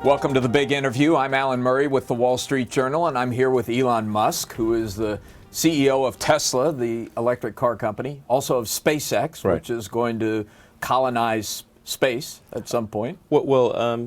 Welcome to the big interview. I'm Alan Murray with the Wall Street Journal, and I'm here with Elon Musk, who is the CEO of Tesla, the electric car company, also of SpaceX, Right. which is going to colonize space at some point. Yeah,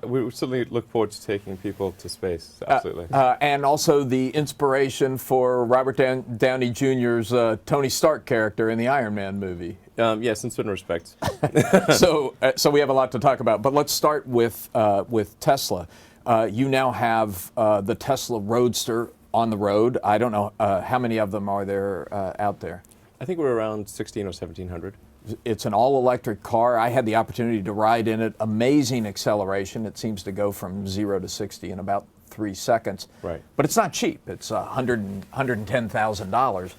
we certainly look forward to taking people to space, absolutely. And also the inspiration for Robert Downey Jr.'s Tony Stark character in the Iron Man movie. Yes, in certain respects. So we have a lot to talk about. But let's start with Tesla. You now have the Tesla Roadster on the road. I don't know how many of them are there out there. I think we're around 16 or 1,700. It's an all-electric car. I had the opportunity to ride in it. Amazing acceleration. It seems to go from 0 to 60 in about 3 seconds. Right. But it's not cheap. It's $110,000.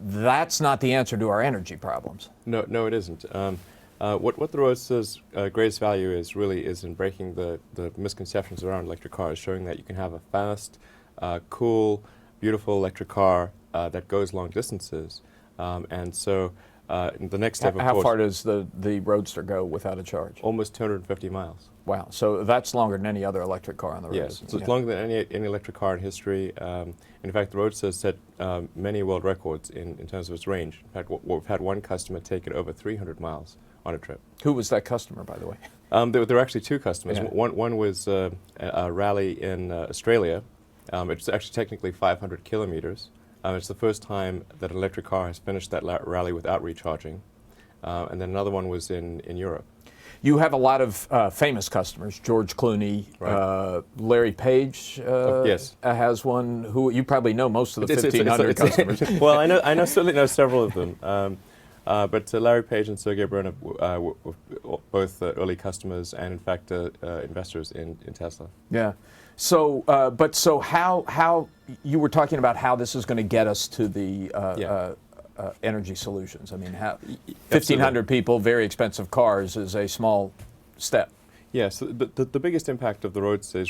That's not the answer to our energy problems. No, it isn't. What the Roadster's greatest value is really is in breaking the misconceptions around electric cars, showing that you can have a fast, cool, beautiful electric car that goes long distances. And so the next step, of course, How far does the Roadster go without a charge? almost 250 miles. Wow. So that's longer than any other electric car on the road. Yes, so it's longer than any electric car in history. In fact, the Roadster set many world records in terms of its range. In fact, we've had one customer take it over 300 miles on a trip. Who was that customer, by the way? There were actually two customers. Yeah. One was a rally in Australia. It's actually technically 500 kilometers. It's the first time that an electric car has finished that rally without recharging. And then another one was in Europe. You have a lot of famous customers. George Clooney, Right. Larry Page yes. has one. Who you probably know most of the It's- 1,500 customers. Well, I certainly know several of them. But Larry Page and Sergey Brin were both early customers and, in fact, investors in Tesla. Yeah. So, so how you were talking about how this is going to get us to the energy solutions. I mean, 1,500 people, very expensive cars is a small step. Yes, so the biggest impact of the Roadster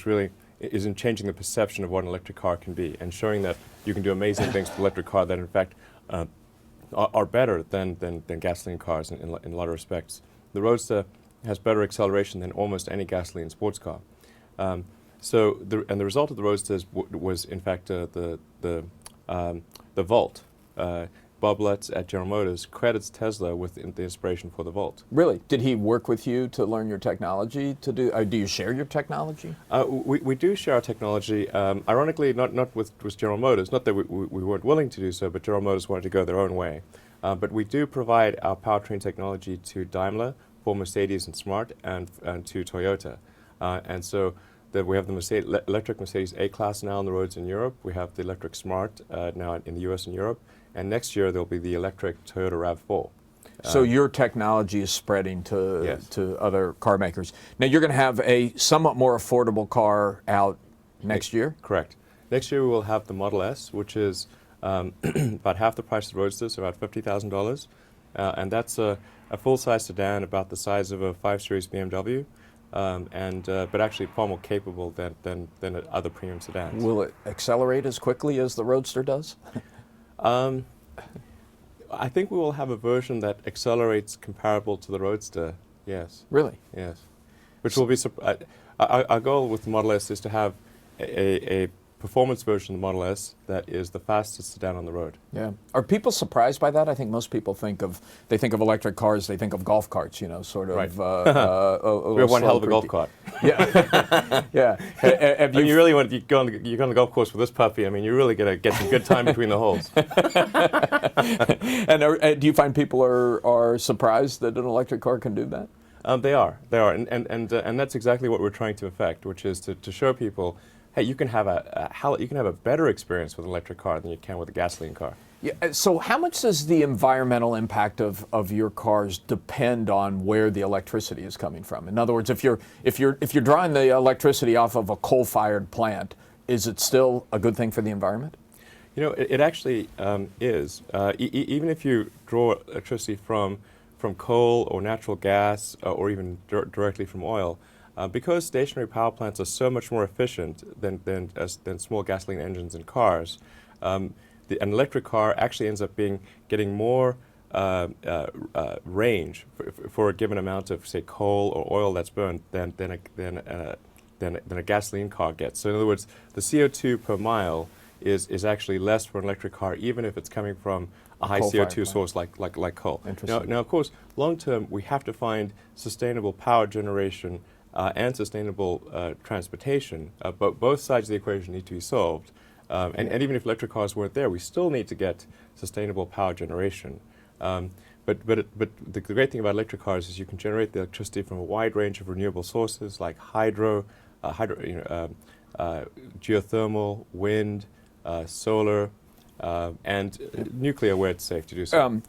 is in changing the perception of what an electric car can be and showing that you can do amazing things with an electric car that, in fact, are better than gasoline cars in a lot of respects. The Roadster has better acceleration than almost any gasoline sports car. So the result of the Roadster was in fact the Volt. Bob Lutz at General Motors credits Tesla with the inspiration for the Volt. Really? Did he work with you to learn your technology? Do you share your technology? We do share our technology. Ironically, not with General Motors. Not that we weren't willing to do so, but General Motors wanted to go their own way. But we do provide our powertrain technology to Daimler, for Mercedes and Smart, and to Toyota. And so we have the electric Mercedes A-Class now on the roads in Europe. We have the electric Smart now in the US and Europe. And next year there'll be the electric Toyota RAV4. So your technology is spreading to Yes. to other car makers. Now you're going to have a somewhat more affordable car out next year? Correct. Next year we will have the Model S, which is about half the price of the Roadster, so about $50,000. And that's a full-size sedan about the size of a 5 Series BMW. But actually far more capable than other premium sedans. Will it accelerate as quickly as the Roadster does? I think we will have a version that accelerates comparable to the Roadster. Yes. Really? Yes. Which will be our goal with the Model S is to have a performance version of the Model S that is the fastest sedan on the road. Yeah. Are people surprised by that? I think most people think of electric cars, they think of golf carts, sort of. Right. We We have one hell of a golf cart. Yeah. Yeah. Have You really want you go on the golf course with this puppy. I mean, you're really going to get some good time between the holes. And do you find people are surprised that an electric car can do that? They are, and that's exactly what we're trying to effect, which is to show people, hey, you can have a better experience with an electric car than you can with a gasoline car. Yeah. So how much does the environmental impact of your cars depend on where the electricity is coming from? In other words, if you're drawing the electricity off of a coal-fired plant, is it still a good thing for the environment? You know, it actually is. Even if you draw electricity from coal or natural gas or even directly from oil, because stationary power plants are so much more efficient than small gasoline engines in cars, an electric car actually ends up getting more range for a given amount of, say, coal or oil that's burned than than a gasoline car gets. So in other words, the CO2 per mile is actually less for an electric car, even if it's coming from a high CO2 source like coal. Now, of course, long term, we have to find sustainable power generation and sustainable transportation, but both sides of the equation need to be solved. And even if electric cars weren't there, we still need to get sustainable power generation. But the great thing about electric cars is you can generate the electricity from a wide range of renewable sources like hydro, geothermal, wind, solar, and nuclear where it's safe to do so.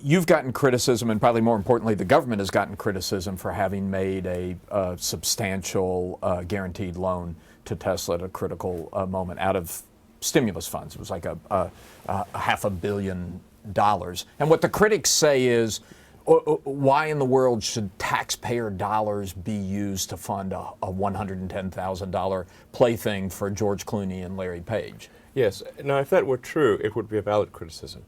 You've gotten criticism, and probably more importantly, the government has gotten criticism for having made a substantial guaranteed loan to Tesla at a critical moment out of stimulus funds. It was like a $500 million. And what the critics say is, why in the world should taxpayer dollars be used to fund a $110,000 plaything for George Clooney and Larry Page? Yes. Now, if that were true, it would be a valid criticism.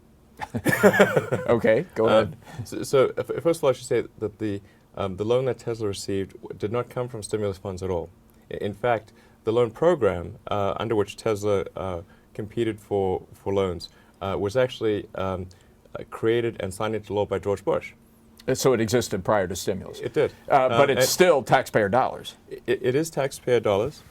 Okay, go ahead. So first of all, I should say that the loan that Tesla received did not come from stimulus funds at all. In fact, the loan program under which Tesla competed for loans was actually created and signed into law by George Bush. So it existed prior to stimulus. It did. But it's still taxpayer dollars. It is taxpayer dollars.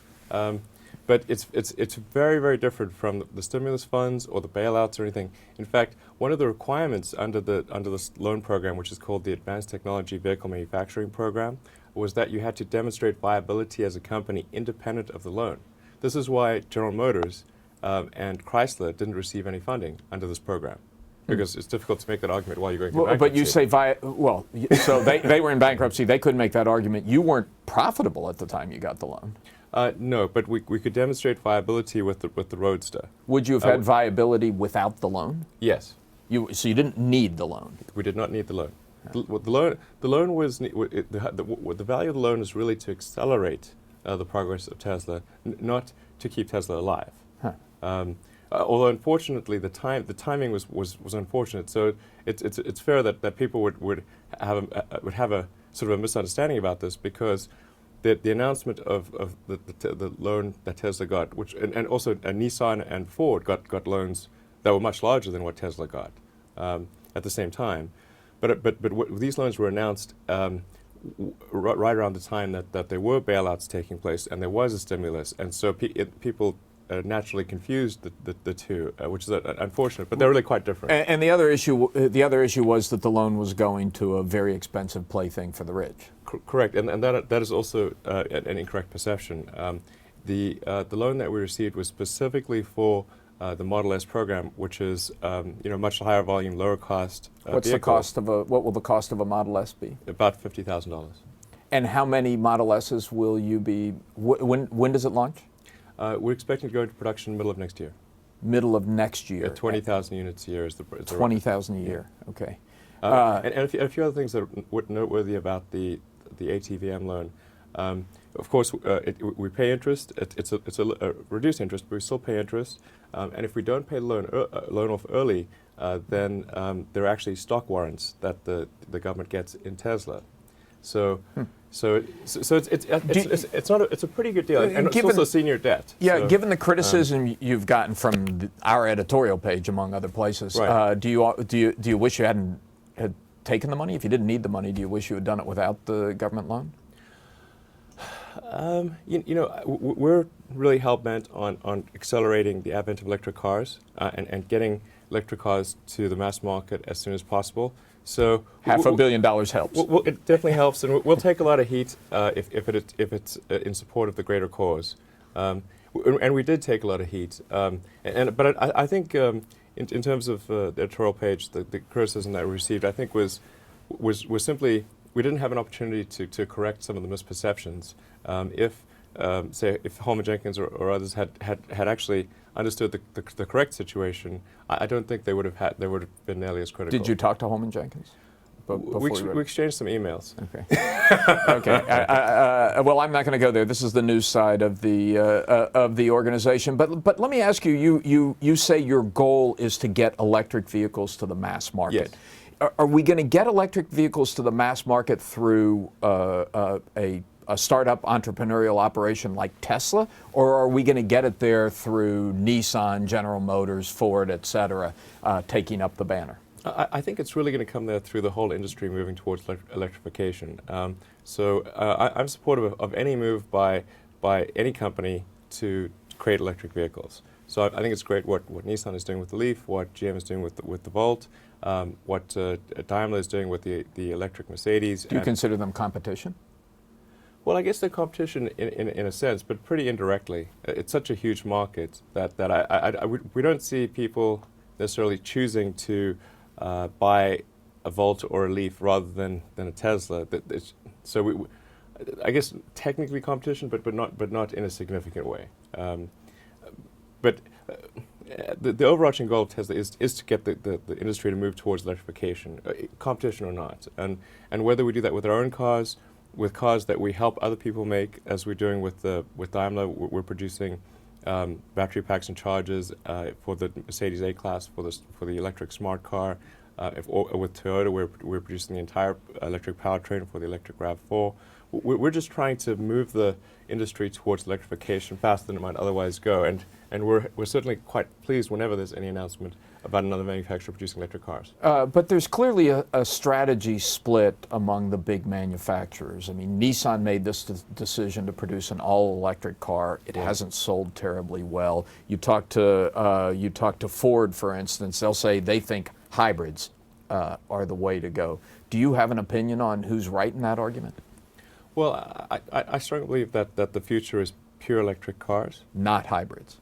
But it's very, very different from the stimulus funds or the bailouts or anything. In fact, one of the requirements under this loan program, which is called the Advanced Technology Vehicle Manufacturing Program, was that you had to demonstrate viability as a company independent of the loan. This is why General Motors and Chrysler didn't receive any funding under this program, because it's difficult to make that argument while you're going through bankruptcy. But you say so they were in bankruptcy. They couldn't make that argument. You weren't profitable at the time you got the loan. No, but we could demonstrate viability with the Roadster. Would you have had viability without the loan? Yes. So you didn't need the loan. We did not need the loan. The loan was the value of the loan is really to accelerate the progress of Tesla, not to keep Tesla alive. Huh. Although unfortunately the timing was unfortunate. So it's fair that people would have a sort of a misunderstanding about this, because the announcement of the loan that Tesla got, which and also Nissan and Ford got loans that were much larger than what Tesla got at the same time, but these loans were announced right around the time that there were bailouts taking place and there was a stimulus, and so people naturally confused the two, which is unfortunate, but they're really quite different. And the other issue was that the loan was going to a very expensive plaything for the rich. Correct, and that is also an incorrect perception. The loan that we received was specifically for the Model S program, which is much higher volume, lower cost. What will the cost of a Model S be? About $50,000. And how many Model S's will you be? When does it launch? We're expecting to go into production middle of next year. Middle of next year. 20,000 units a year is the 20,000 a year. Okay. And a few other things that are noteworthy about the ATVM loan. Of course, we pay interest. It's a reduced interest, but we still pay interest. And if we don't pay the loan off early, then there are actually stock warrants that the government gets in Tesla. So it's a pretty good deal, and it's also senior debt. Yeah, so, given the criticism you've gotten from our editorial page, among other places, right. Do you wish you had taken the money? If you didn't need the money, do you wish you had done it without the government loan? We're really hell-bent on accelerating the advent of electric cars and getting electric cars to the mass market as soon as possible. So $500 million helps. It definitely helps, and we'll take a lot of heat if it's in support of the greater cause. And we did take a lot of heat. But I think in terms of the editorial page, the criticism that we received, I think was simply we didn't have an opportunity to correct some of the misperceptions. If Holman Jenkins or others had actually understood the correct situation, I don't think they would have been nearly as critical. Did you talk to Holman Jenkins? We exchanged some emails. Okay. Okay. Well, I'm not going to go there. This is the news side of the organization. But let me ask you. You say your goal is to get electric vehicles to the mass market. Yes. Are we going to get electric vehicles to the mass market through a a startup entrepreneurial operation like Tesla, or are we going to get it there through Nissan, General Motors, Ford, et cetera, taking up the banner? I think it's really going to come there through the whole industry moving towards electrification. I'm supportive of any move by any company to create electric vehicles. So I think it's great what Nissan is doing with the Leaf, what GM is doing with the Volt, what Daimler is doing with the electric Mercedes. Do you consider them competition? Well, I guess they're competition in a sense, but pretty indirectly. It's such a huge market that we don't see people necessarily choosing to buy a Volt or a Leaf rather than a Tesla. I guess technically competition, but not in a significant way. The overarching goal of Tesla is to get the industry to move towards electrification, competition or not, and whether we do that with our own cars, with cars that we help other people make, as we're doing with Daimler. We're producing battery packs and chargers for the Mercedes A-Class, for the electric smart car. Or with Toyota, we're producing the entire electric powertrain for the electric RAV4. We're just trying to move the industry towards electrification faster than it might otherwise go, and we're certainly quite pleased whenever there's any announcement about another manufacturer producing electric cars. But there's clearly a strategy split among the big manufacturers. I mean, Nissan made this decision to produce an all-electric car. It hasn't sold terribly well. You talk to Ford, for instance. They'll say they think hybrids are the way to go. Do you have an opinion on who's right in that argument? Well, I strongly believe that the future is pure electric cars. Not hybrids.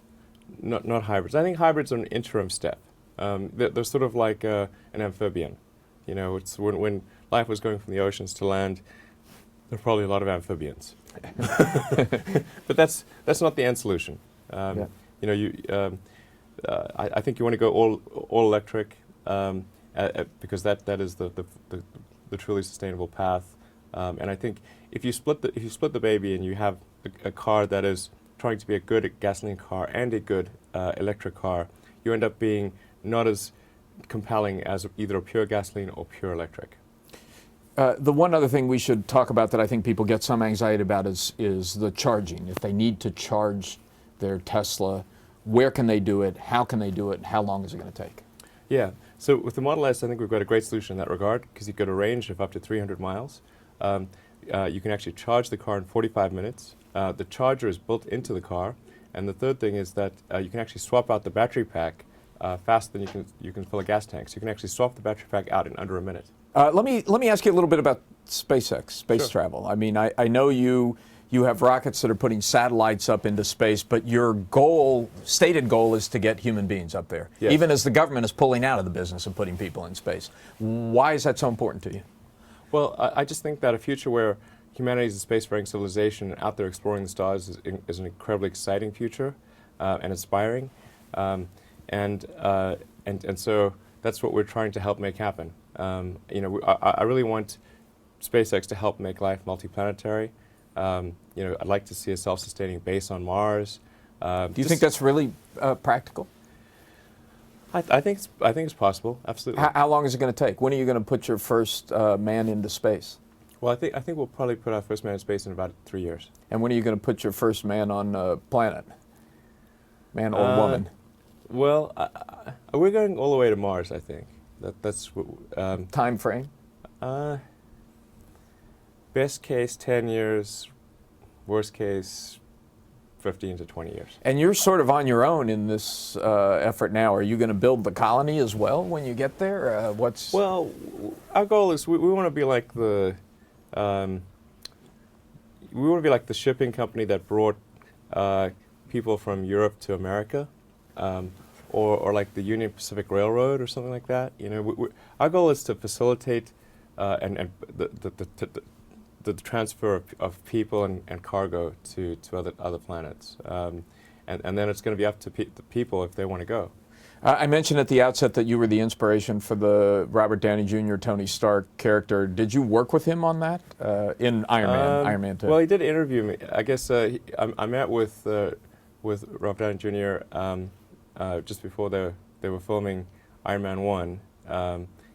Not hybrids. I think hybrids are an interim step. They're sort of like an amphibian. You know, it's when life was going from the oceans to land, there are probably a lot of amphibians. But that's not the end solution. Yeah. You know, I think you want to go all electric because that is the truly sustainable path. And I think if you split the baby and you have a car that is trying to be a good gasoline car and a good electric car, you end up being not as compelling as either a pure gasoline or pure electric. The one other thing we should talk about that I think people get some anxiety about is the charging. If they need to charge their Tesla, where can they do it? How can they do it? And how long is it going to take? Yeah. So with the Model S, I think we've got a great solution in that regard, because you've got a range of up to 300 miles. You can actually charge the car in 45 minutes. The charger is built into the car. And the third thing is that you can actually swap out the battery pack faster than you can fill a gas tank. So you can actually swap the battery pack out in under a minute. Let me ask you a little bit about SpaceX, space travel. I mean, I know you have rockets that are putting satellites up into space, but your stated goal is to get human beings up there, yes, even as the government is pulling out of the business of putting people in space. Why is that so important to you? Well, I just think that a future where humanity is a spacefaring civilization and out there exploring the stars is an incredibly exciting future and inspiring. And so that's what we're trying to help make happen. You know, I really want SpaceX to help make life multiplanetary. You know, I'd like to see a self-sustaining base on Mars. Do you think that's really practical? I think it's possible. Absolutely. How long is it going to take? When are you going to put your first man into space? Well, I think we'll probably put our first man in space in about 3 years. And when are you going to put your first man on a planet? Man or woman? Well, we're going all the way to Mars, I think. That's time frame? Best case 10 years, worst case 15 to 20 years. And you're sort of on your own in this effort now. Are you going to build the colony as well when you get there? Well, our goal is we want to be like the shipping company that brought people from Europe to America, or like the Union Pacific Railroad or something like that. You know, our goal is to facilitate and the transfer of people and cargo to other planets, and then it's going to be up to the people if they want to go. I mentioned at the outset that you were the inspiration for the Robert Downey Jr. Tony Stark character. Did you work with him on that in Iron Man 2? Well, he did interview me. I guess I met with Robert Downey Jr. Just before they were filming Iron Man 1.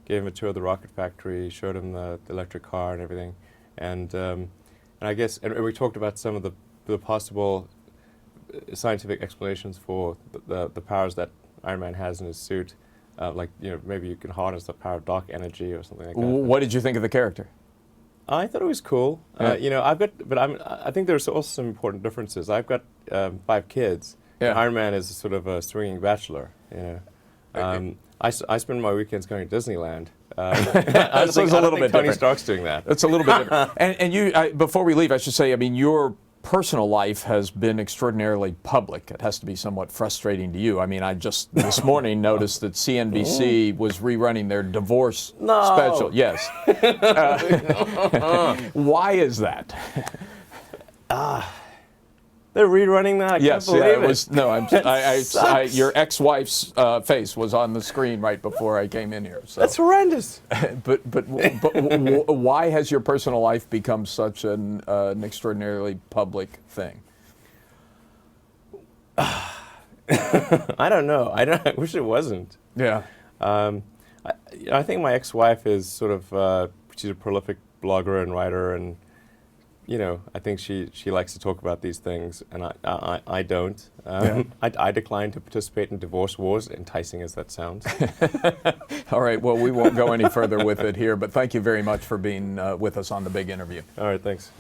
Gave him a tour of the rocket factory, showed him the electric car and everything. And And I guess, and we talked about some of the possible scientific explanations for the powers that Iron Man has in his suit. Like, maybe you can harness the power of dark energy or something like that. What did you think of the character? I thought it was cool. Yeah. I think there's also some important differences. I've got 5 kids. Yeah. And Iron Man is sort of a swinging bachelor. I spend my weekends going to Disneyland. I don't think Tony different. Stark's doing that. It's a little bit different. And before we leave, I should say, I mean, your personal life has been extraordinarily public. It has to be somewhat frustrating to you. I mean, I just this morning noticed that CNBC was rerunning their divorce special. Yes. Why is that? They're rerunning that. I Yes, can't believe it. No, your ex-wife's face was on the screen right before I came in here. So. That's horrendous. But why has your personal life become such an extraordinarily public thing? I don't know. I wish it wasn't. Yeah. I think my ex-wife is sort of she's a prolific blogger and writer, and I think she likes to talk about these things, and I don't. I decline to participate in divorce wars, enticing as that sounds. All right, well, we won't go any further with it here, but thank you very much for being with us on The Big Interview. All right, thanks.